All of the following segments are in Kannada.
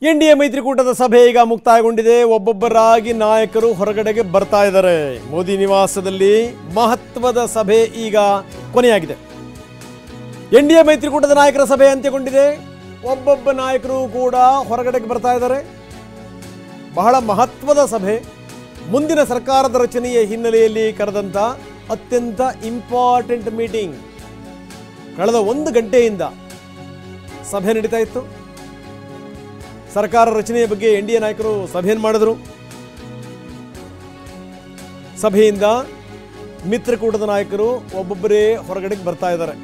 ಎನ್ಡಿಎ ಮೈತ್ರಿಕೂಟದ ಸಭೆ ಈಗ ಮುಕ್ತಾಯಗೊಂಡಿದೆ. ಒಬ್ಬೊಬ್ಬರಾಗಿ ನಾಯಕರು ಹೊರಗಡೆಗೆ ಬರ್ತಾ ಇದ್ದಾರೆ. ಮೋದಿ ನಿವಾಸದಲ್ಲಿ ಮಹತ್ವದ ಸಭೆ ಈಗ ಕೊನೆಯಾಗಿದೆ. ಎನ್ಡಿಎ ಮೈತ್ರಿಕೂಟದ ನಾಯಕರ ಸಭೆ ಅಂತ್ಯಗೊಂಡಿದೆ. ಒಬ್ಬೊಬ್ಬ ನಾಯಕರು ಕೂಡ ಹೊರಗಡೆಗೆ ಬರ್ತಾ ಇದ್ದಾರೆ. ಬಹಳ ಮಹತ್ವದ ಸಭೆ. ಮುಂದಿನ ಸರ್ಕಾರದ ರಚನೆಯ ಹಿನ್ನೆಲೆಯಲ್ಲಿ ಕರೆದಂತ ಅತ್ಯಂತ ಇಂಪಾರ್ಟೆಂಟ್ ಮೀಟಿಂಗ್. ಕಳೆದ 1 ಗಂಟೆಯಿಂದ ಸಭೆ ನಡೀತಾ ಇತ್ತು. ಸರ್ಕಾರ ರಚನೆಯ ಬಗ್ಗೆ ಎನ್ಡಿಎ ನಾಯಕರು ಸಭೆಯನ್ನು ಮಾಡಿದರು. ಸಭೆಯಿಂದ ಮಿತ್ರಕೂಟದ ನಾಯಕರು ಒಬ್ಬೊಬ್ಬರೇ ಹೊರಗಡೆಗೆ ಬರ್ತಾ ಇದ್ದಾರೆ.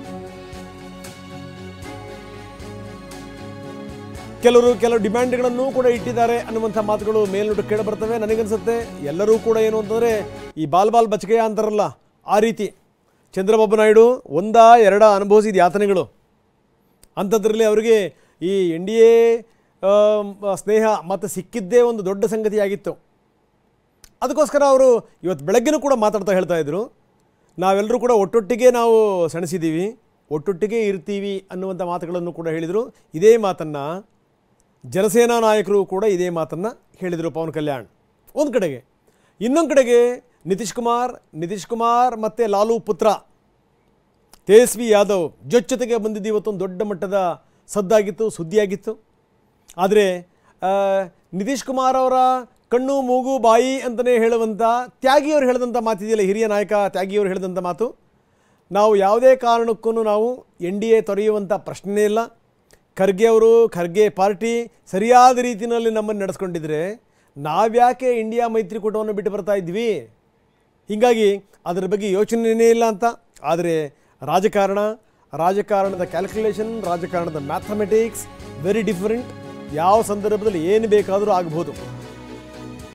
ಕೆಲವು ಡಿಮ್ಯಾಂಡ್ಗಳನ್ನು ಕೂಡ ಇಟ್ಟಿದ್ದಾರೆ ಅನ್ನುವಂಥ ಮಾತುಗಳು ಮೇಲ್ನೋಟ ಕೇಳಿ ಬರ್ತವೆ. ನನಗನ್ಸುತ್ತೆ ಎಲ್ಲರೂ ಕೂಡ ಏನು ಅಂತಂದರೆ ಈ ಬಾಲ್ ಬಚಕೆಯ ಅಂತಾರಲ್ಲ ಆ ರೀತಿ ಚಂದ್ರಬಾಬು ನಾಯ್ಡು 1-2 ಅನುಭವಿಸಿದ ಯಾತನೆಗಳು ಅಂಥದ್ರಲ್ಲಿ ಅವರಿಗೆ ಈ ಎನ್ಡಿಎ ಸ್ನೇಹ ಮತ್ತು ಸಿಕ್ಕಿದ್ದೇ ಒಂದು ದೊಡ್ಡ ಸಂಗತಿಯಾಗಿತ್ತು. ಅದಕ್ಕೋಸ್ಕರ ಅವರು ಇವತ್ತು ಬೆಳಗ್ಗೆನೂ ಕೂಡ ಮಾತಾಡ್ತಾ ಹೇಳ್ತಾ ಇದ್ರು, ನಾವೆಲ್ಲರೂ ಕೂಡ ಒಟ್ಟೊಟ್ಟಿಗೆ ನಾವು ಸೆಣಸಿದ್ದೀವಿ, ಒಟ್ಟೊಟ್ಟಿಗೆ ಇರ್ತೀವಿ ಅನ್ನುವಂಥ ಮಾತುಗಳನ್ನು ಕೂಡ ಹೇಳಿದರು. ಇದೇ ಮಾತನ್ನು ಜನಸೇನಾ ನಾಯಕರು ಕೂಡ ಇದೇ ಮಾತನ್ನು ಹೇಳಿದರು. ಪವನ್ ಕಲ್ಯಾಣ್ ಒಂದು ಕಡೆಗೆ, ಇನ್ನೊಂದು ಕಡೆಗೆ ನಿತೀಶ್ ಕುಮಾರ್ ಮತ್ತು ಲಾಲು ಪುತ್ರ ತೇಜಸ್ವಿ ಯಾದವ್ ಜೊತೆಗೆ ಬಂದಿದ್ದು ಇವತ್ತೊಂದು ದೊಡ್ಡ ಮಟ್ಟದ ಸದ್ದಾಗಿತ್ತು, ಸುದ್ದಿಯಾಗಿತ್ತು. ಆದರೆ ನಿತೀಶ್ ಕುಮಾರ್ ಅವರ ಕಣ್ಣು ಮೂಗು ಬಾಯಿ ಅಂತಲೇ ಹೇಳುವಂಥ ತ್ಯಾಗಿಯವರು ಹೇಳಿದಂಥ ಮಾತಿದೆಯಲ್ಲ, ಹಿರಿಯ ನಾಯಕ ತ್ಯಾಗಿಯವರು ಹೇಳಿದಂಥ ಮಾತು, ನಾವು ಯಾವುದೇ ಕಾರಣಕ್ಕೂ ನಾವು ಎನ್ಡಿಎ ತೊರೆಯುವಂಥ ಪ್ರಶ್ನೆ ಇಲ್ಲ. ಖರ್ಗೆ ಪಾರ್ಟಿ ಸರಿಯಾದ ರೀತಿಯಲ್ಲಿ ನಮ್ಮನ್ನು ನಡೆಸ್ಕೊಂಡಿದ್ರೆ ನಾವ್ಯಾಕೆ ಇಂಡಿಯಾ ಮೈತ್ರಿಕೂಟವನ್ನು ಬಿಟ್ಟು ಬರ್ತಾ ಇದ್ವಿ, ಹೀಗಾಗಿ ಅದರ ಬಗ್ಗೆ ಯೋಚನೆಯೇ ಇಲ್ಲ ಅಂತ. ಆದರೆ ರಾಜಕಾರಣದ ಕ್ಯಾಲ್ಕುಲೇಷನ್, ರಾಜಕಾರಣದ ಮ್ಯಾಥಮೆಟಿಕ್ಸ್ ವೆರಿ ಡಿಫರೆಂಟ್. ಯಾವ ಸಂದರ್ಭದಲ್ಲಿ ಏನು ಬೇಕಾದರೂ ಆಗ್ಬೋದು.